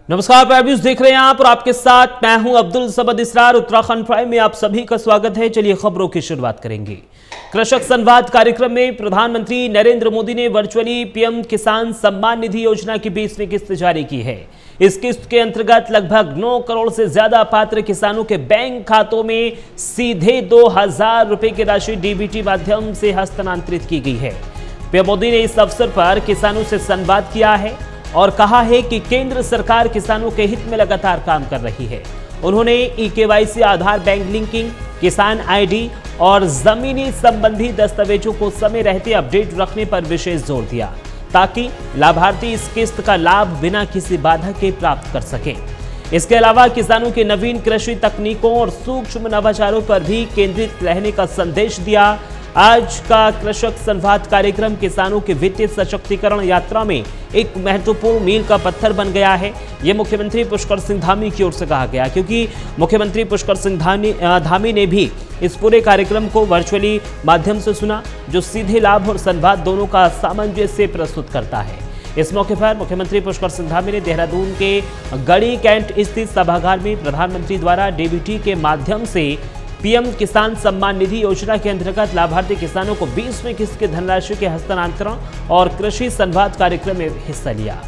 नमस्कार, prime news देख रहे हैं आप और आपके साथ मैं हूं अब्दुल समद इसरार। उत्तराखंड प्राइम में आप सभी का स्वागत है। चलिए खबरों की शुरुआत करेंगे। कृषक संवाद कार्यक्रम में प्रधानमंत्री नरेंद्र मोदी ने वर्चुअली पीएम किसान सम्मान निधि योजना की 20वीं किस्त जारी की है। इस किस्त के अंतर्गत लगभग 9 करोड़ से ज्यादा पात्र किसानों के बैंक खातों में सीधे 2000 रुपए की राशि डीबीटी माध्यम से हस्तांतरित की गई है। पीएम मोदी ने इस अवसर पर किसानों से संवाद किया है और कहा है कि केंद्र सरकार किसानों के हित में लगातार काम कर रही है। उन्होंने ई-केवाईसी, आधार, बैंक लिंकिंग, किसान आईडी और जमीनी संबंधी दस्तावेजों को समय रहते अपडेट रखने पर विशेष जोर दिया ताकि लाभार्थी इस किस्त का लाभ बिना किसी बाधा के प्राप्त कर सके। इसके अलावा किसानों के नवीन कृषि तकनीकों और सूक्ष्म नवाचारों पर भी केंद्रित रहने का संदेश दिया। आज का कृषक संवाद कार्यक्रम किसानों के वित्तीय सशक्तिकरण यात्रा में एक महत्वपूर्ण मील का पत्थर बन गया है। ये मुख्यमंत्री पुष्कर सिंह धामी की ओर से कहा गया, क्योंकि मुख्यमंत्री पुष्कर सिंह धामी ने भी इस पूरे कार्यक्रम को वर्चुअली माध्यम से सुना, जो सीधे लाभ और संवाद दोनों का सामंजस्य प्रस्तुत करता है। इस मौके पर मुख्यमंत्री पुष्कर सिंह धामी ने देहरादून के गढ़ी कैंट स्थित सभागार में प्रधानमंत्री द्वारा डीबीटी के माध्यम से पीएम किसान सम्मान निधि योजना के अंतर्गत लाभार्थी किसानों को 20वीं किस्त की धनराशि के हस्तांतरण और कृषि संवाद कार्यक्रम में हिस्सा लिया।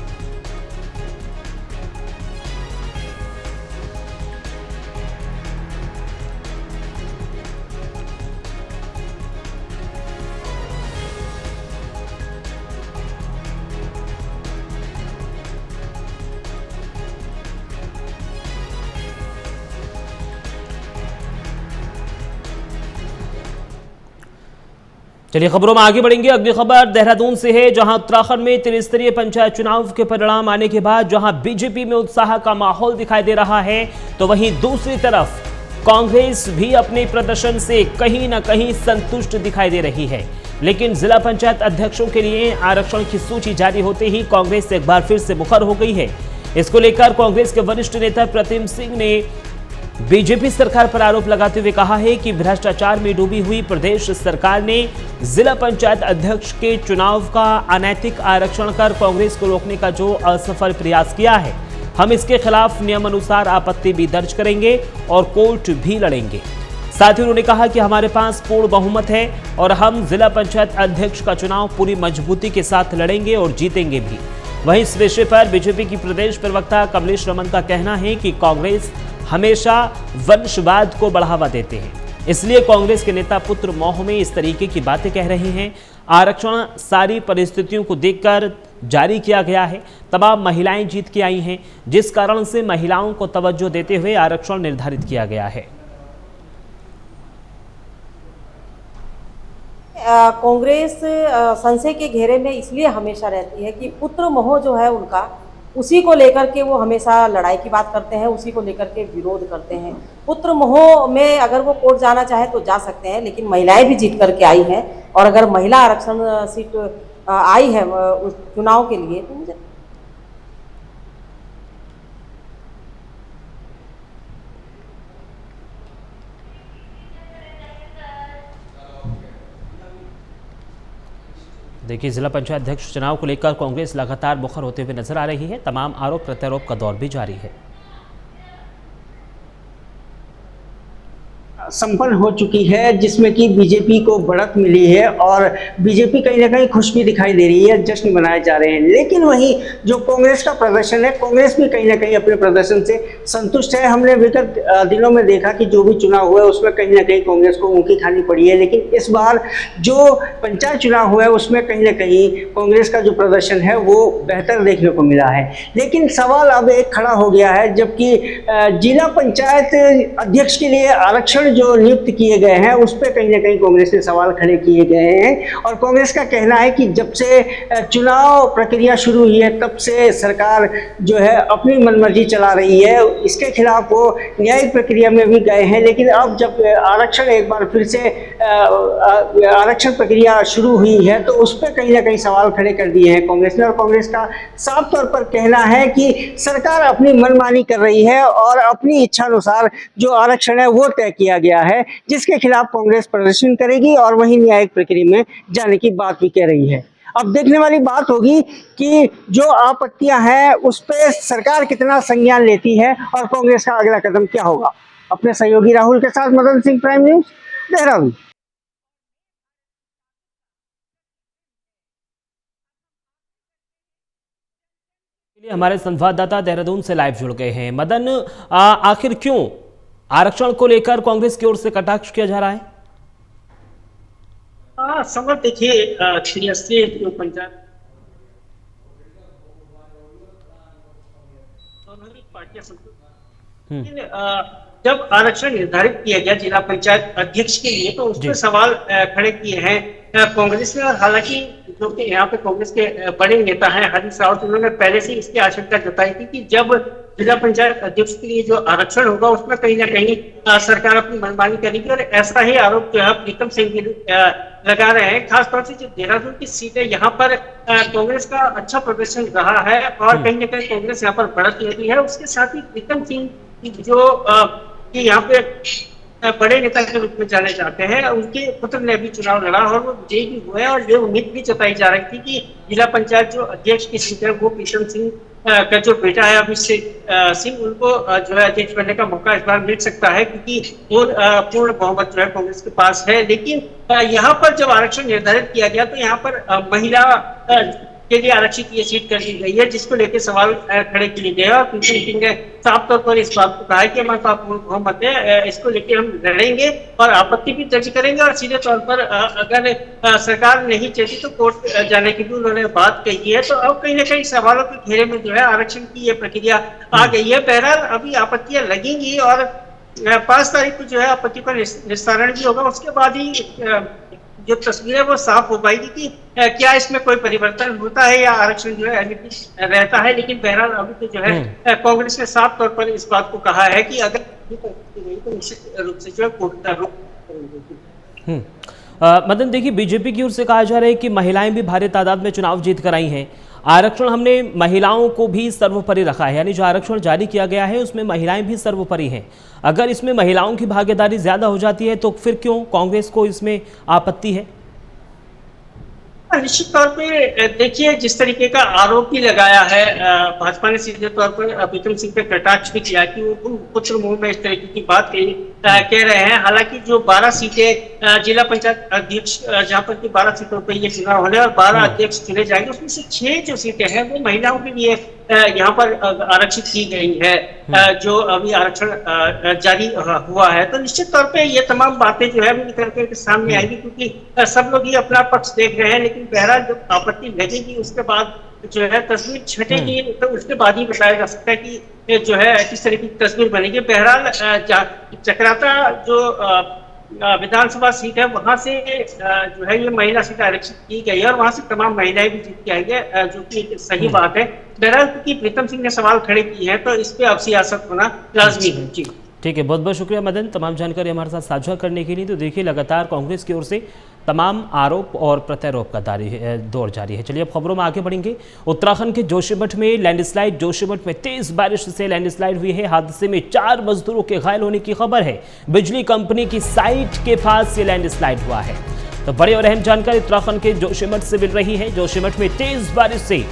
चलिए खबरों में आगे बढ़ेंगे। अगली खबर देहरादून से है, जहां उत्तराखंड में त्रिस्तरीय पंचायत चुनाव के परिणाम आने के बाद जहां बीजेपी में उत्साह का माहौल दिखाई दे रहा है, तो वहीं दूसरी तरफ कांग्रेस भी अपने प्रदर्शन से कहीं न कहीं संतुष्ट दिखाई दे रही है। लेकिन जिला पंचायत अध्यक्षों के लिए आरक्षण की सूची जारी होते ही कांग्रेस एक बार फिर से मुखर हो गई है। इसको लेकर कांग्रेस के वरिष्ठ नेता प्रतिम सिंह ने बीजेपी सरकार पर आरोप लगाते हुए कहा है कि भ्रष्टाचार में डूबी हुई प्रदेश सरकार ने जिला पंचायत अध्यक्ष के चुनाव का अनैतिक आरक्षण कर कांग्रेस को रोकने का जो असफल प्रयास किया है, हम इसके खिलाफ नियमानुसार आपत्ति भी दर्ज करेंगे और कोर्ट भी लड़ेंगे। साथ ही उन्होंने कहा कि हमारे पास पूर्ण बहुमत है और हम जिला पंचायत अध्यक्ष का चुनाव पूरी मजबूती के साथ लड़ेंगे और जीतेंगे भी। वहीं इस विषय पर बीजेपी की प्रदेश प्रवक्ता कमलेश रमन का कहना है कि कांग्रेस हमेशा वंशवाद को बढ़ावा देते हैं, इसलिए कांग्रेस के नेता पुत्र मोह में इस तरीके की बातें कह रहे हैं। आरक्षण सारी परिस्थितियों को देखकर जारी किया गया है। तमाम महिलाएं जीत के आई हैं, जिस कारण से महिलाओं को तवज्जो देते हुए आरक्षण निर्धारित किया गया है। कांग्रेस संशय के घेरे में इसलिए हमेशा रहती है कि पुत्र मोह जो है उनका, उसी को लेकर के वो हमेशा लड़ाई की बात करते हैं, उसी को लेकर के विरोध करते हैं। पुत्र मोह में अगर वो कोर्ट जाना चाहे तो जा सकते हैं, लेकिन महिलाएं भी जीत करके आई हैं और अगर महिला आरक्षण सीट आई है उस चुनाव के लिए तो मुझे देखिए, जिला पंचायत अध्यक्ष चुनाव को लेकर कांग्रेस लगातार मुखर होते हुए नजर आ रही है। तमाम आरोप प्रत्यारोप का दौर भी जारी है। संपन्न हो चुकी है, जिसमें कि बीजेपी को बढ़त मिली है और बीजेपी कहीं ना कहीं खुश भी दिखाई दे रही है, जश्न मनाए जा रहे हैं। लेकिन वहीं जो कांग्रेस का प्रदर्शन है, कांग्रेस भी कहीं ना कहीं अपने प्रदर्शन से संतुष्ट है। हमने विगत दिनों में देखा कि जो भी चुनाव हुआ है उसमें कहीं ना कहीं कांग्रेस को ऊँकी खानी पड़ी है, लेकिन इस बार जो पंचायत चुनाव हुआ है उसमें कहीं ना कहीं कांग्रेस का जो प्रदर्शन है वो बेहतर देखने को मिला है। लेकिन सवाल अब एक खड़ा हो गया है, जबकि जिला पंचायत अध्यक्ष के लिए आरक्षण जो नियुक्त किए गए हैं उस पर कहीं ना कहीं कांग्रेस ने सवाल खड़े किए गए हैं। और कांग्रेस का कहना है कि जब से चुनाव प्रक्रिया शुरू हुई है तब से सरकार जो है अपनी मनमर्जी चला रही है, इसके खिलाफ वो न्यायिक प्रक्रिया में भी गए हैं। लेकिन अब जब आरक्षण एक बार फिर से आरक्षण प्रक्रिया शुरू हुई है तो उस पर कहीं ना कहीं सवाल खड़े कर दिए हैं कांग्रेस ने। और कांग्रेस का साफ तौर पर कहना है कि सरकार अपनी मनमानी कर रही है और अपनी इच्छानुसार जो आरक्षण है वो तय किया गया है, जिसके खिलाफ कांग्रेस प्रदर्शन करेगी और वहीं न्यायिक प्रक्रिया में जाने की बात भी कह रही है। अब देखने वाली बात होगी कि जो आपत्तियां हैं उस पर सरकार कितना संज्ञान लेती है और कांग्रेस का अगला कदम क्या होगा। अपने सहयोगी राहुल के साथ मदन सिंह, प्राइम न्यूज़, देहरादून। हमारे संवाददाता देहरादून से लाइव जुड़ गए हैं। मदन, आखिर क्यों आरक्षण को लेकर कांग्रेस की ओर से कटाक्ष किया जा रहा है? समझ देखिए, 83 जो पंचायत पार्टियां लेकिन जब आरक्षण निर्धारित किया गया जिला पंचायत अध्यक्ष के लिए, तो उस पर सवाल खड़े किए हैं कांग्रेस ने। और हालांकि जो कि यहाँ पे कांग्रेस के बड़े नेता हैं हरीश रावत, उन्होंने पहले से इसकी आशंका जताई थी कि जब जिला पंचायत अध्यक्ष के लिए जो आरक्षण होगा उसमें कहीं ना कहीं सरकार अपनी मनमानी करेगी। और ऐसा ही आरोप जो है प्रीतम सिंह भी लगा रहे हैं। खासतौर से जो देहरादून की सीटें, यहाँ पर कांग्रेस का अच्छा प्रदर्शन रहा है और कहीं ना कहीं कांग्रेस यहाँ पर बढ़त ले रही है। उसके साथ ही प्रीतम सिंह जो कि यहाँ पे बड़े नेता के रूप में जाने जाते हैं, उनके पुत्र ने भी चुनाव लड़ा और वो विजयी भी हुए। और ये उम्मीद भी जताई जा रही थी कि जिला पंचायत जो अध्यक्ष की सीट है वो प्रीतम सिंह का जो बेटा है अभिषेक सिंह, उनको जो है अध्यक्ष बनने का मौका इस बार मिल सकता है, क्योंकि पूर्ण बहुमत जो है कांग्रेस के पास है। लेकिन यहाँ पर जब आरक्षण निर्धारित किया गया तो यहाँ पर महिला के लिए आरक्षित ये सीट कर दी गई है, जिसको लेकर सवाल खड़े किए गए। और प्रीतम सिंह ने साफ तौर पर इस बात को कहा है कि हमारे पास पूर्ण बहुमत है, इसको लेकर हम लड़ेंगे और आपत्ति भी दर्ज करेंगे। और सीधे तौर पर अगर सरकार नहीं चाहती तो कोर्ट जाने की भी उन्होंने बात कही है। तो अब कहीं ना कहीं सवालों के घेरे में जो है आरक्षण की ये प्रक्रिया आ गई है। बहरहाल अभी आपत्तियां लगेंगी और 5 तारीख को जो है आपत्ति का निस्तारण भी होगा। उसके बाद ही जो तस्वीर है वो साफ हो पाएगी कि क्या इसमें कोई परिवर्तन होता है या आरक्षण जो है रहता है। लेकिन बहरहाल अभी तो जो है कांग्रेस ने साफ तौर पर इस बात को कहा है कि अगर तो निश्चित रूप से जो है कोर्ट का रुख करेंगे। मदन, देखिए, बीजेपी की ओर से कहा जा रहा है कि महिलाएं भी भारी तादाद में चुनाव जीत कर आई हैं। आरक्षण हमने महिलाओं को भी सर्वोपरि रखा है, यानी जो आरक्षण जारी किया गया है उसमें महिलाएं भी सर्वोपरि हैं। अगर इसमें महिलाओं की भागीदारी ज्यादा हो जाती है तो फिर क्यों कांग्रेस को इसमें आपत्ति है? निश्चित तौर पे देखिए, जिस तरीके का आरोप भी लगाया है भाजपा ने सीधे तौर पर प्रीतम सिंह पे कटाक्ष भी किया कि वो पुत्र मुंह में इस तरीके की बात कह रहे हैं। हालांकि जो 12 सीटें जिला पंचायत अध्यक्ष जहां पर की 12 सीटों पर ये चुनाव होने और 12 अध्यक्ष चुने जाएंगे, उसमें से 6 जो सीटें हैं वो महिलाओं के लिए यहाँ पर आरक्षित की गई है। जो अभी आरक्षण जारी हुआ है, तो निश्चित तौर पे ये तमाम बातें जो है निकल के सामने आएगी, क्योंकि सब लोग ये अपना पक्ष देख रहे हैं। लेकिन बहरहाल जब आपत्ति लगेगी उसके बाद जो है तस्वीर छटेगी, तो उसके बाद ही बताया जा सकता है कि जो है किस तरह की तस्वीर बनेगी। बहरहाल चक्राता जो विधानसभा सीट है वहां से जो है ये महिला सीट आरक्षित की गई है और वहां से तमाम महिलाएं भी जीत के आई है, जो कि सही बात है। बहरहाल क्योंकि प्रीतम सिंह ने सवाल खड़े किए हैं तो इस पे अब सियासत होना लाजमी है। जी ठीक है, बहुत बहुत शुक्रिया मदन, तमाम जानकारी हमारे साथ साझा करने के लिए। तो देखिए, लगातार कांग्रेस की ओर से तमाम आरोप और प्रत्यारोप का दौर जारी है। चलिए अब खबरों में आगे बढ़ेंगे। उत्तराखंड के जोशीमठ में लैंडस्लाइड, जोशीमठ में तेज बारिश से लैंडस्लाइड हुई है। हादसे में 4 मजदूरों के घायल होने की खबर है। बिजली कंपनी की साइट के पास ये लैंडस्लाइड हुआ है। तो बड़ी और अहम जानकारी उत्तराखंड के जोशीमठ से मिल रही है। जोशीमठ में तेज बारिश से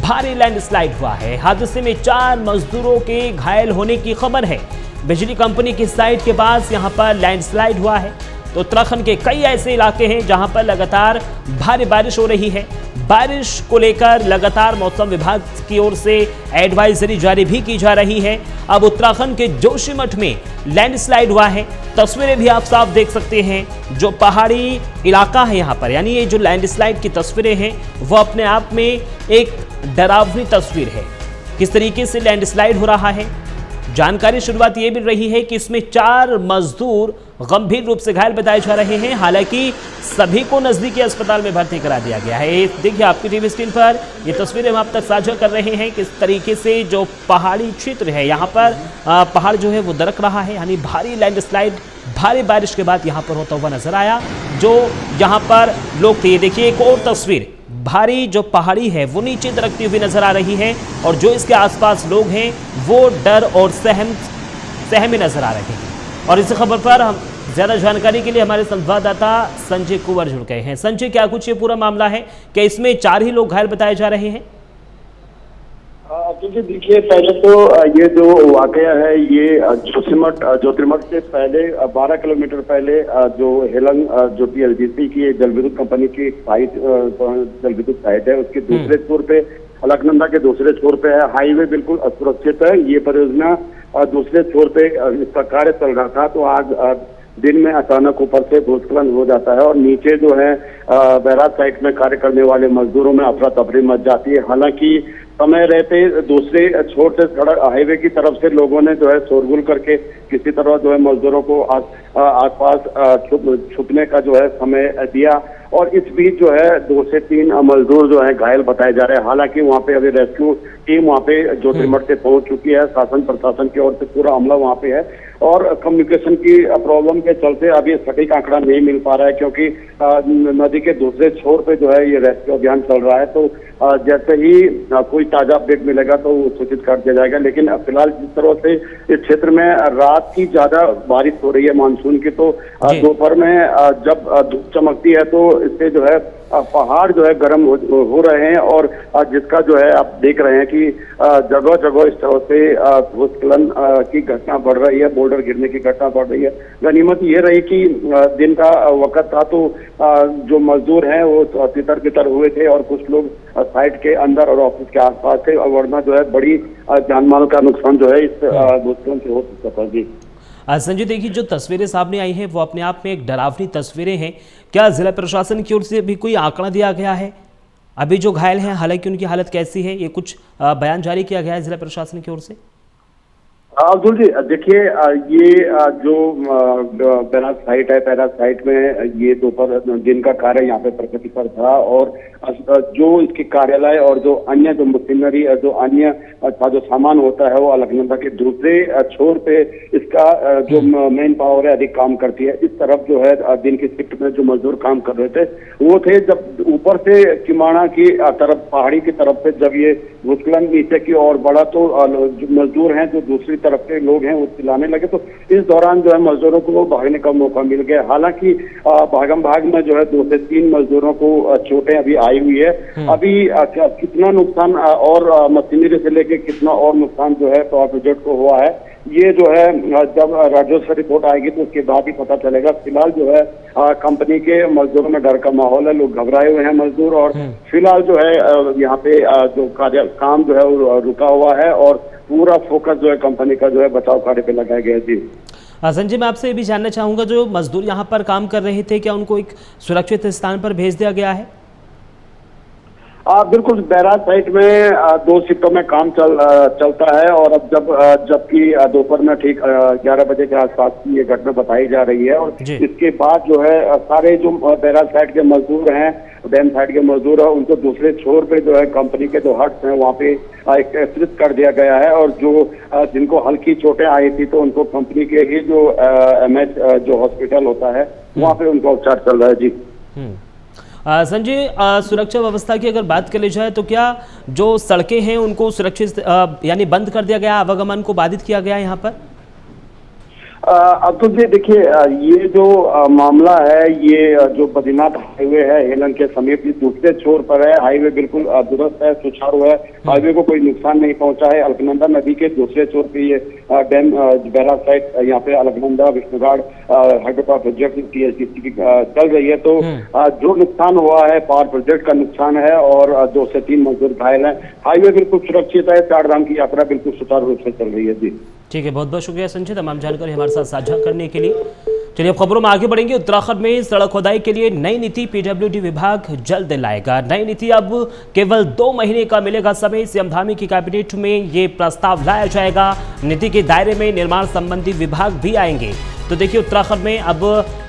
भारी लैंडस्लाइड हुआ है। हादसे में 4 मजदूरों के घायल होने की खबर है। बिजली कंपनी की साइट के पास यहां पर लैंडस्लाइड हुआ है। तो उत्तराखंड के कई ऐसे इलाके हैं जहां पर लगातार भारी बारिश हो रही है। बारिश को लेकर लगातार मौसम विभाग की ओर से एडवाइजरी जारी भी की जा रही है। अब उत्तराखंड के जोशीमठ में लैंडस्लाइड हुआ है। तस्वीरें भी आप साफ देख सकते हैं। जो पहाड़ी इलाका है यहाँ पर, यानी ये जो लैंडस्लाइड की तस्वीरें हैं वो अपने आप में एक डरावनी तस्वीर है। किस तरीके से लैंडस्लाइड हो रहा है, जानकारी शुरुआत ये मिल रही है कि इसमें 4 मजदूर गंभीर रूप से घायल बताए जा रहे हैं। हालांकि सभी को नजदीकी अस्पताल में भर्ती करा दिया गया है। देखिए आपकी टीवी स्क्रीन पर ये तस्वीरें हम आप तक साझा कर रहे हैं। किस तरीके से जो पहाड़ी क्षेत्र है यहाँ पर पहाड़ जो है वो दरक रहा है, यानी भारी लैंडस्लाइड भारी बारिश के बाद यहाँ पर होता हुआ नजर आया। जो यहाँ पर लोग थे, ये देखिए एक और तस्वीर, भारी जो पहाड़ी है वो नीचे दरकती हुई नजर आ रही है और जो इसके आसपास लोग हैं वो डर और सहमे नजर आ रहे हैं। और इस खबर पर हम ज्यादा जानकारी के लिए हमारे संवाददाता संजय कुंवर जुड़ गए हैं। संजय, क्या कुछ ये पूरा मामला है? क्या इसमें 4 ही लोग घायल बताए जा रहे हैं? देखिए, पहले तो ये जो वाकया है ये ज्योतिर्मठ से पहले 12 किलोमीटर पहले जो हेलंग जो कि एलजीसी की जल विद्युत कंपनी की साइट जल विद्युत साइट है, उसके दूसरे छोर पे, अलकनंदा के दूसरे छोर पे है। हाईवे बिल्कुल असुरक्षित है। ये परियोजना दूसरे छोर पे इसका कार्य चल रहा था, तो आज दिन में अचानक ऊपर से भूस्खलन हो जाता है और नीचे जो है बैराज साइट में कार्य करने वाले मजदूरों में अफरा तफरी मच जाती है। हालांकि समय रहते दूसरे छोर से सड़क हाईवे की तरफ से लोगों ने जो है शोरगुल करके किसी तरह जो है मजदूरों को आसपास छुपने का जो है समय दिया और इस बीच जो है 2 से 3 मजदूर जो है घायल बताए जा रहे हैं। हालांकि वहाँ पे अभी रेस्क्यू टीम वहाँ पे ज्योतिर्मठ से पहुंच चुकी है। शासन प्रशासन की ओर से पूरा अमला वहाँ पे है और कम्युनिकेशन की प्रॉब्लम के चलते अभी सटीक आंकड़ा नहीं मिल पा रहा है, क्योंकि नदी के दूसरे छोर पे जो है ये रेस्क्यू अभियान चल रहा है। तो जैसे ही कोई ताजा अपडेट मिलेगा तो सूचित कर दिया जाएगा। लेकिन फिलहाल जिस तरह से इस क्षेत्र में रात की ज्यादा बारिश हो रही है मानसून की, तो दोपहर में जब धूप चमकती है तो इससे जो है पहाड़ जो है गर्म हो रहे हैं और जिसका जो है आप देख रहे हैं कि जगह जगह इस तरह से भूस्खलन की घटना बढ़ रही है, बोल्डर गिरने की घटना बढ़ रही है। गनीमत ये रही कि दिन का वक्त था तो जो मजदूर हैं वो तितर बितर हुए थे और कुछ लोग साइट के अंदर और ऑफिस के आसपास थे, और वरना जो है बड़ी जानमाल का नुकसान जो है इस भूस्खलन से हो सकता था। जी संजय, देखिए जो तस्वीरें सामने आई हैं वो अपने आप में एक डरावनी तस्वीरें हैं। क्या जिला प्रशासन की ओर से भी कोई आंकड़ा दिया गया है? अभी जो घायल हैं हालांकि उनकी हालत कैसी है, ये कुछ बयान जारी किया गया है जिला प्रशासन की ओर से? अब्दुल जी, देखिए ये जो बैराज साइट है, बैराज साइट में ये दोपहर दिन का कार्य यहाँ पे प्रगति पर था और जो इसके कार्यालय और जो अन्य जो मशीनरी जो अन्य जो सामान होता है वो अलकनंदा के दूसरे छोर पे इसका जो मेन पावर है अधिक काम करती है। इस तरफ जो है दिन की शिफ्ट में जो मजदूर काम कर रहे थे वो थे, जब ऊपर से किमाना की तरफ पहाड़ी की तरफ से जब ये भूस्खलन नीचे की ओर बढ़ा तो मजदूर हैं जो दूसरी तरफ के लोग हैं वो चिल्लाने लगे, तो इस दौरान जो है मजदूरों को भागने का मौका मिल गया। हालांकि भागम भाग में जो है 2 से 3 मजदूरों को चोटें अभी आई हुई है। अभी कितना नुकसान और मशीनरी से लेके कितना और नुकसान जो है पावर प्रोजेक्ट को हुआ है, ये जो है जब राजस्व रिपोर्ट आएगी तो उसके बाद ही पता चलेगा। फिलहाल जो है कंपनी के मजदूरों में डर का माहौल है, लोग घबराए हुए हैं मजदूर, और फिलहाल जो है यहाँ पे जो काम जो है वो रुका हुआ है और पूरा फोकस जो है कंपनी का जो है बचाव कार्य पे लगाया गया। जी संजय, मैं आपसे ये भी जानना चाहूंगा, जो मजदूर यहाँ पर काम कर रहे थे क्या उनको एक सुरक्षित स्थान पर भेज दिया गया है? बिल्कुल, बैराज साइट में 2 शिफ्टों में काम चलता है और अब जबकि दोपहर में ठीक 11 बजे के आसपास की ये घटना बताई जा रही है। और इसके बाद जो है सारे जो बैराज साइट के मजदूर हैं, डैम साइड के मजदूर है, उनको दूसरे छोर पे जो है कंपनी के जो हट्स हैं वहाँ पे एकत्रित कर दिया गया है और जो जिनको हल्की चोटें आई थी तो उनको कंपनी के ही जो MH जो हॉस्पिटल होता है वहाँ पे उनका उपचार चल रहा है। जी संजय, सुरक्षा व्यवस्था की अगर बात कर ली जाए तो क्या जो सड़कें हैं उनको सुरक्षित यानी बंद कर दिया गया, आवागमन को बाधित किया गया यहाँ पर? अब्दुल जी, देखिए ये जो मामला है ये जो बद्रीनाथ हाईवे है हेलन के समीप दूसरे छोर पर है। हाईवे बिल्कुल दुरुस्त है, सुचारू है, हाईवे को कोई नुकसान नहीं पहुंचा है। अलकनंदा नदी के दूसरे छोर पे ये डैम बैराज साइट यहाँ पे Alaknanda Vishnugarh hydro power project की चल रही है। तो जो नुकसान हुआ है पावर प्रोजेक्ट का नुकसान है और 2 से 3 मजदूर घायल है। हाईवे बिल्कुल सुरक्षित है, 4 धाम की यात्रा बिल्कुल सुचारू रूप से चल रही है। जी ठीक है, बहुत बहुत शुक्रिया संजय तमाम जानकारी हमारे साथ साझा करने के लिए। चलिए अब खबरों में आगे बढ़ेंगे। उत्तराखंड में सड़क खोदाई के लिए नई नीति PWD विभाग जल्द लाएगा। नई नीति अब केवल 2 महीने का मिलेगा समय। सीएम धामी की कैबिनेट में ये प्रस्ताव लाया जाएगा। नीति के दायरे में निर्माण संबंधी विभाग भी आएंगे। तो देखिए, उत्तराखंड में अब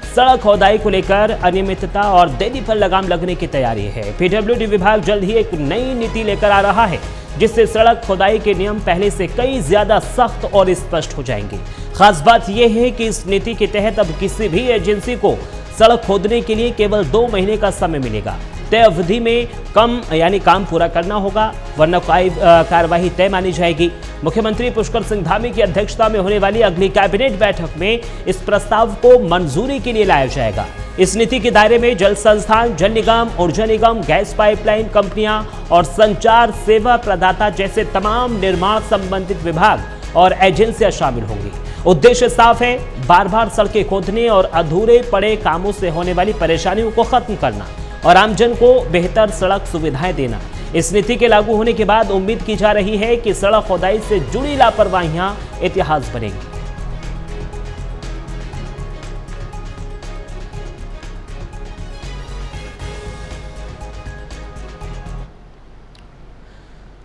सड़क खोदाई को लेकर अनियमितता और देरी पर लगाम लगने की तैयारी है। PWD विभाग जल्द ही एक नई नीति लेकर आ रहा है जिससे सड़क खोदाई के नियम पहले से कई ज्यादा सख्त और स्पष्ट हो जाएंगे। खास बात यह है कि इस नीति के तहत अब किसी भी एजेंसी को सड़क खोदने के लिए केवल 2 महीने का समय मिलेगा। तय अवधि में काम पूरा करना होगा, वरना कार्यवाही तय मानी जाएगी। मुख्यमंत्री पुष्कर सिंह धामी की अध्यक्षता में होने वाली अगली कैबिनेट बैठक में इस प्रस्ताव को मंजूरी के लिए लाया जाएगा। इस नीति के दायरे में जल संस्थान, जल निगम, ऊर्जा निगम, गैस पाइपलाइन कंपनियां और संचार सेवा प्रदाता जैसे तमाम निर्माण संबंधित विभाग और एजेंसियां शामिल होंगी। उद्देश्य साफ है, बार बार सड़कें खोदने और अधूरे पड़े कामों से होने वाली परेशानियों को खत्म करना और आमजन को बेहतर सड़क सुविधाएं देना। इस नीति के लागू होने के बाद उम्मीद की जा रही है कि सड़क खोदाई से जुड़ी लापरवाहियां इतिहास बनेंगी।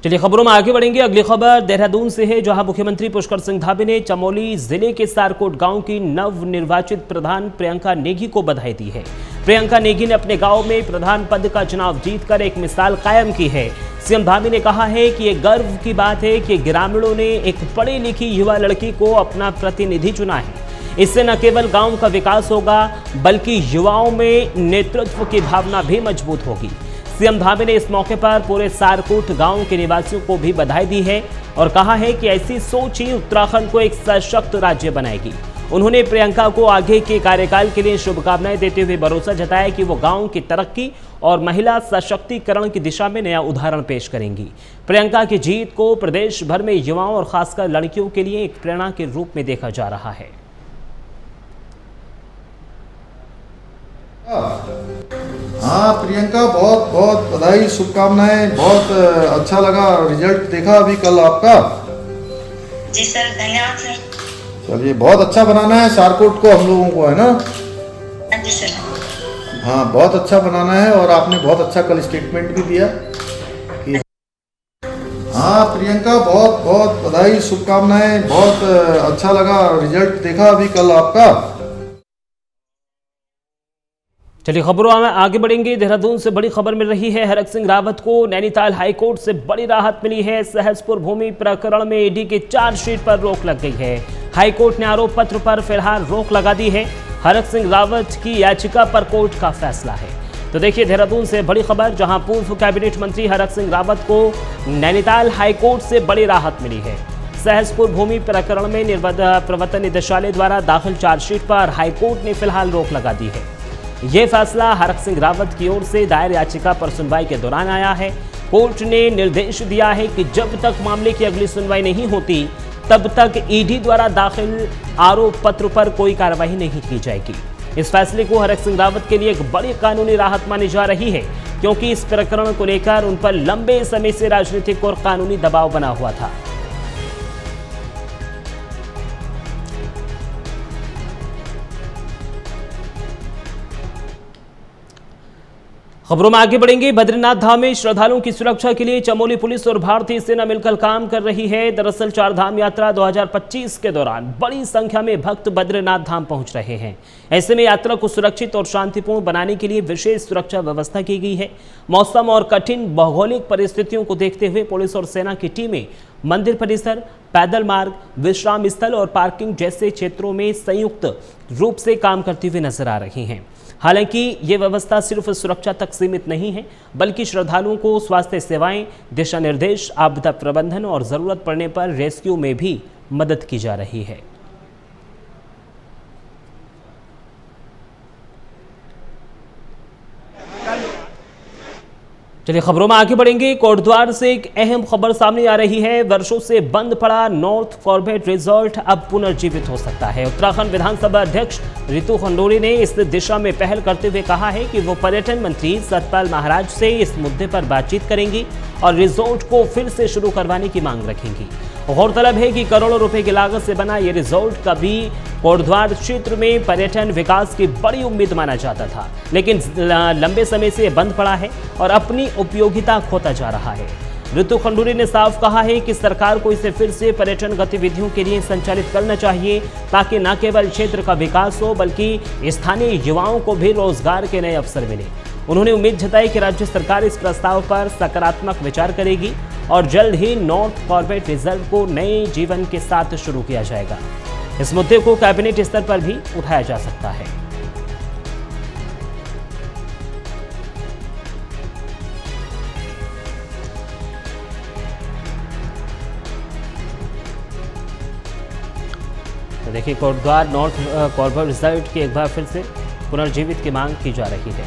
चलिए खबरों में आगे बढ़ेंगे। अगली खबर देहरादून से है, जहां मुख्यमंत्री पुष्कर सिंह धामी ने चमोली जिले के सारकोट गांव की नवनिर्वाचित प्रधान प्रियंका नेगी को बधाई दी है। प्रियंका नेगी ने अपने गांव में प्रधान पद का चुनाव जीतकर एक मिसाल कायम की है। सीएम धामी ने कहा है कि ये गर्व की बात है कि ग्रामीणों ने एक पढ़ी लिखी युवा लड़की को अपना प्रतिनिधि चुना है। इससे न केवल गांव का विकास होगा, बल्कि युवाओं में नेतृत्व की भावना भी मजबूत होगी। सीएम धामी ने इस मौके पर पूरे सारकोट गांव के निवासियों को भी बधाई दी है और कहा है कि ऐसी सोच ही उत्तराखंड को एक सशक्त राज्य बनाएगी। उन्होंने प्रियंका को आगे के कार्यकाल के लिए शुभकामनाएं देते हुए भरोसा जताया कि वो गांव की तरक्की और महिला सशक्तिकरण की दिशा में नया उदाहरण पेश करेंगी। प्रियंका की जीत को प्रदेश भर में युवाओं और खासकर लड़कियों के लिए एक प्रेरणा के रूप में देखा जा रहा है। हाँ प्रियंका, बहुत बहुत बधाई, शुभकामनाएं। बहुत अच्छा लगा रिजल्ट देखा अभी कल आपका। जी सर, धन्यवाद सर। चलिए, बहुत अच्छा बनाना है सारकोट को हम लोगों को, है ना? जी सर। हाँ, बहुत अच्छा बनाना है और आपने बहुत अच्छा कल स्टेटमेंट भी दिया कि हाँ प्रियंका, बहुत बहुत बधाई, शुभकामनाएं। बहुत अच्छा लगा रिजल्ट देखा अभी कल आपका। चलिए खबरों में आगे बढ़ेंगे। देहरादून से बड़ी खबर मिल रही है। हरक सिंह रावत को नैनीताल हाईकोर्ट से बड़ी राहत मिली है। सहसपुर भूमि प्रकरण में ईडी के चार्जशीट पर रोक लग गई है। हाईकोर्ट ने आरोप पत्र पर फिलहाल रोक लगा दी है। हरक सिंह रावत की याचिका पर कोर्ट का फैसला है। तो देखिए देहरादून से बड़ी खबर, जहां पूर्व कैबिनेट मंत्री हरक सिंह रावत को नैनीताल हाईकोर्ट से बड़ी राहत मिली है। सहसपुर भूमि प्रकरण में प्रवर्तन निदेशालय द्वारा दाखिल चार्जशीट पर हाईकोर्ट ने फिलहाल रोक लगा दी है। ये फैसला हरक सिंह रावत की ओर से दायर याचिका पर सुनवाई के दौरान आया है। कोर्ट ने निर्देश दिया है कि जब तक मामले की अगली सुनवाई नहीं होती, तब तक ईडी द्वारा दाखिल आरोप पत्र पर कोई कार्रवाई नहीं की जाएगी। इस फैसले को हरक सिंह रावत के लिए एक बड़ी कानूनी राहत मानी जा रही है, क्योंकि इस प्रकरण को लेकर उन पर लंबे समय से राजनीतिक और कानूनी दबाव बना हुआ था। खबरों में आगे बढ़ेंगे। बद्रीनाथ धाम में श्रद्धालुओं की सुरक्षा के लिए चमोली पुलिस और भारतीय सेना मिलकर काम कर रही है। दरअसल चार धाम यात्रा 2025 के दौरान बड़ी संख्या में भक्त बद्रीनाथ धाम पहुंच रहे हैं। ऐसे में यात्रा को सुरक्षित और शांतिपूर्ण बनाने के लिए विशेष सुरक्षा व्यवस्था की गई है। मौसम और कठिन भौगोलिक परिस्थितियों को देखते हुए पुलिस और सेना की टीमें मंदिर परिसर, पैदल मार्ग, विश्राम स्थल और पार्किंग जैसे क्षेत्रों में संयुक्त रूप से काम करती हुई नजर आ रही हैं। हालांकि ये व्यवस्था सिर्फ सुरक्षा तक सीमित नहीं है, बल्कि श्रद्धालुओं को स्वास्थ्य सेवाएं, दिशा निर्देश, आपदा प्रबंधन और जरूरत पड़ने पर रेस्क्यू में भी मदद की जा रही है। चलिए खबरों में आगे बढ़ेंगे। कोटद्वार से एक अहम खबर सामने आ रही है। वर्षों से बंद पड़ा नॉर्थ कॉर्बेट रिजॉर्ट अब पुनर्जीवित हो सकता है। उत्तराखंड विधानसभा अध्यक्ष रितु खंडूरी ने इस दिशा में पहल करते हुए कहा है कि वो पर्यटन मंत्री सतपाल महाराज से इस मुद्दे पर बातचीत करेंगी और रिजॉर्ट को फिर से शुरू करवाने की मांग रखेंगी। गौरतलब है कि करोड़ों रुपए की लागत से बना ये रिजॉर्ट कभी कोटद्वार क्षेत्र में पर्यटन विकास की बड़ी उम्मीद माना जाता था, लेकिन लंबे समय से बंद पड़ा है और अपनी उपयोगिता खोता जा रहा है। ऋतु खंडूरी ने साफ कहा है कि सरकार को इसे फिर से पर्यटन गतिविधियों के लिए संचालित करना चाहिए, ताकि न केवल क्षेत्र का विकास हो, बल्कि स्थानीय युवाओं को भी रोजगार के नए अवसर मिले। उन्होंने उम्मीद जताई कि राज्य सरकार इस प्रस्ताव पर सकारात्मक विचार करेगी और जल्द ही नॉर्थ कॉर्बेट रिजर्व को नए जीवन के साथ शुरू किया जाएगा। इस मुद्दे को कैबिनेट स्तर पर भी उठाया जा सकता है। तो देखिए कोटद्वार नॉर्थ कॉर्पोरेट रिजल्ट की एक बार फिर से पुनर्जीवित की मांग की जा रही है।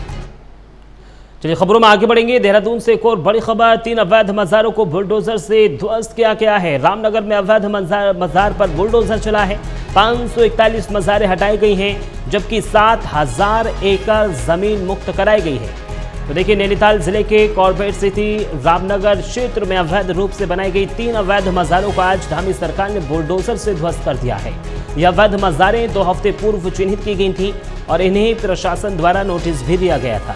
चलिए खबरों में आगे बढ़ेंगे। देहरादून से एक और बड़ी खबर, 3 अवैध मज़ारों को बुलडोजर से ध्वस्त किया गया है। रामनगर में अवैध मज़ार पर बुलडोजर चला है। 541 मज़ारें हटाई गई हैं, जबकि 7000 एकड़ जमीन मुक्त कराई गई है। तो देखिए नैनीताल जिले के कॉर्पोरेट सिटी रामनगर क्षेत्र में अवैध रूप से बनाई गई 3 अवैध मज़ारों को आज धामी सरकार ने बुलडोजर से ध्वस्त कर दिया है। यह अवैध मज़ारें 2 हफ्ते पूर्व चिन्हित की गई थी और इन्हें प्रशासन द्वारा नोटिस भी दिया गया था।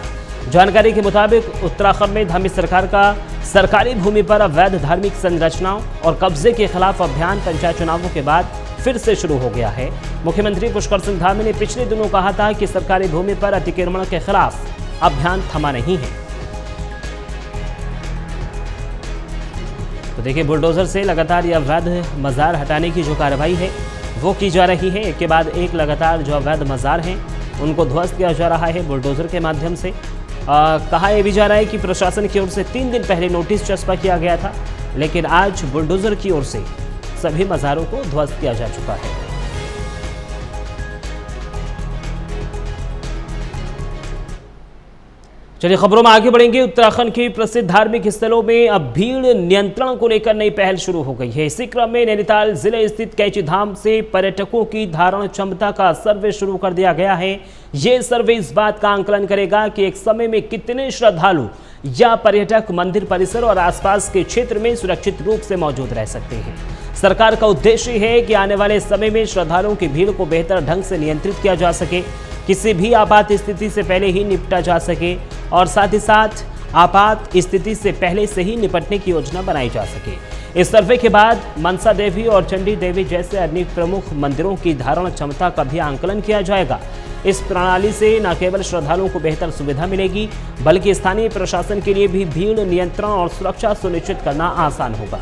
जानकारी के मुताबिक उत्तराखंड में धामी सरकार का सरकारी भूमि पर अवैध धार्मिक संरचनाओं और कब्जे के खिलाफ अभियान पंचायत चुनावों के बाद फिर से शुरू हो गया है। मुख्यमंत्री पुष्कर सिंह धामी ने पिछले दिनों कहा था कि सरकारी भूमि पर अतिक्रमण के खिलाफ अभियान थमा नहीं है। तो देखिए बुलडोजर से लगातार ये अवैध मज़ार हटाने की जो कार्रवाई है वो की जा रही है। एक के बाद एक लगातार जो अवैध मज़ार हैं उनको ध्वस्त किया जा रहा है बुलडोजर के माध्यम से। कहा यह भी जा रहा है कि प्रशासन की ओर से 3 दिन पहले नोटिस चस्पा किया गया था, लेकिन आज बुलडोजर की ओर से सभी मज़ारों को ध्वस्त किया जा चुका है। चलिए खबरों में आगे बढ़ेंगे। उत्तराखंड के प्रसिद्ध धार्मिक स्थलों में अब भीड़ नियंत्रण को लेकर नई पहल शुरू हो गई है। इसी क्रम में नैनीताल जिले स्थित कैची धाम से पर्यटकों की धारण क्षमता का सर्वे शुरू कर दिया गया है। ये सर्वे इस बात का आंकलन करेगा कि एक समय में कितने श्रद्धालु या पर्यटक मंदिर परिसर और आसपास के क्षेत्र में सुरक्षित रूप से मौजूद रह सकते हैं। सरकार का उद्देश्य है कि आने वाले समय में श्रद्धालुओं की भीड़ को बेहतर ढंग से नियंत्रित किया जा सके, किसी भी आपात स्थिति से पहले ही निपटा जा सके और साथ ही साथ आपात स्थिति से पहले से ही निपटने की योजना बनाई जा सके। इस सर्वे के बाद मनसा देवी और चंडी देवी जैसे अन्य प्रमुख मंदिरों की धारण क्षमता का भी आंकलन किया जाएगा। इस प्रणाली से न केवल श्रद्धालुओं को बेहतर सुविधा मिलेगी, बल्कि स्थानीय प्रशासन के लिए भी भीड़ नियंत्रण और सुरक्षा सुनिश्चित करना आसान होगा।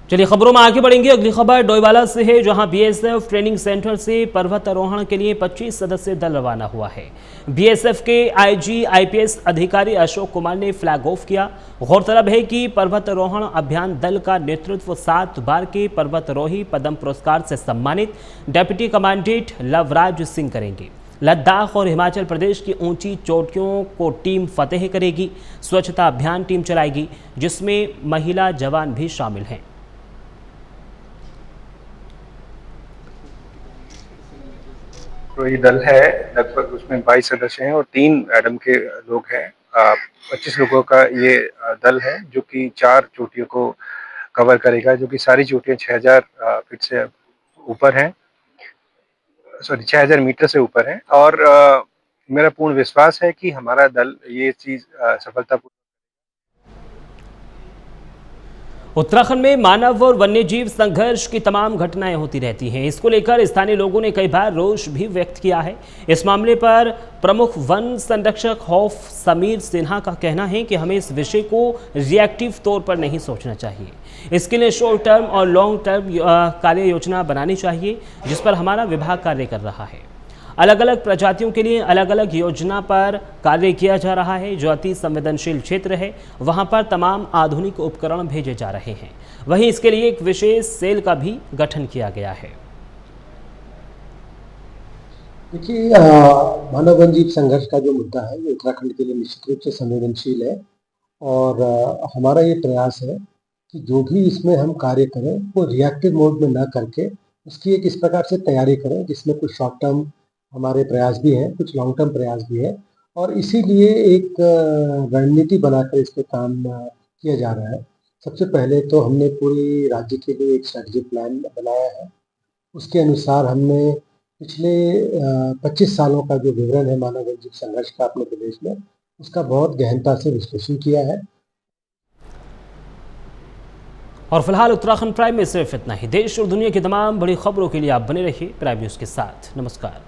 चलिए खबरों में आगे बढ़ेंगे। अगली खबर डोईवाला से है, जहां बीएसएफ ट्रेनिंग सेंटर से पर्वतारोहण के लिए 25 सदस्यीय दल रवाना हुआ है। बीएसएफ के आईजी आईपीएस अधिकारी अशोक कुमार ने फ्लैग ऑफ किया। गौरतलब है कि पर्वतारोहण अभियान दल का नेतृत्व 7 बार के पर्वतारोही पद्म पुरस्कार से सम्मानित डिप्टी कमांडेंट लवराज सिंह करेंगे। लद्दाख और हिमाचल प्रदेश की ऊंची चोटियों को टीम फतेह करेगी। स्वच्छता अभियान टीम चलाएगी, जिसमें महिला जवान भी शामिल हैं। तो ये दल है, लगभग उसमें 22 सदस्य हैं और 3 एडम के लोग हैं। 25 लोगों का ये दल है, जो कि 4 चोटियों को कवर करेगा, जो कि सारी चोटियां 6000 फीट से ऊपर हैं, 6000 मीटर से ऊपर हैं। और मेरा पूर्ण विश्वास है कि हमारा दल ये चीज़ सफलतापूर्वक। उत्तराखंड में मानव और वन्यजीव संघर्ष की तमाम घटनाएं होती रहती हैं। इसको लेकर स्थानीय लोगों ने कई बार रोष भी व्यक्त किया है। इस मामले पर प्रमुख वन संरक्षक खौफ समीर सिन्हा का कहना है कि हमें इस विषय को रिएक्टिव तौर पर नहीं सोचना चाहिए। इसके लिए शॉर्ट टर्म और लॉन्ग टर्म कार्य योजना बनानी चाहिए, जिस पर हमारा विभाग कार्य कर रहा है। अलग अलग प्रजातियों के लिए अलग अलग योजना पर कार्य किया जा रहा है। जो अति संवेदनशील क्षेत्र है, वहां पर तमाम आधुनिक उपकरण भेजे जा रहे हैं। वहीं इसके लिए एक विशेष सेल का भी गठन किया गया है। देखिए, मानव वन्यजीव संघर्ष का जो मुद्दा है, ये उत्तराखंड के लिए निश्चित रूप से संवेदनशील है और हमारा ये प्रयास है कि जो भी इसमें हम कार्य करें वो रिएक्टिव मोड में न करके उसकी एक इस प्रकार से तैयारी करें जिसमें कुछ शॉर्ट टर्म हमारे प्रयास भी हैं, कुछ लॉन्ग टर्म प्रयास भी है और इसीलिए एक रणनीति बनाकर इस पर काम किया जा रहा है। सबसे पहले तो हमने पूरी राज्य के लिए एक स्ट्रेटजी प्लान बनाया है। उसके अनुसार हमने पिछले 25 सालों का जो विवरण है मानव वन्यजीव संघर्ष का अपने प्रदेश में, उसका बहुत गहनता से विश्लेषण किया है। और फिलहाल उत्तराखंड प्राइम में सिर्फ इतना ही। देश और दुनिया की तमाम बड़ी खबरों के लिए आप बने रहिए प्राइम न्यूज़ के साथ। नमस्कार।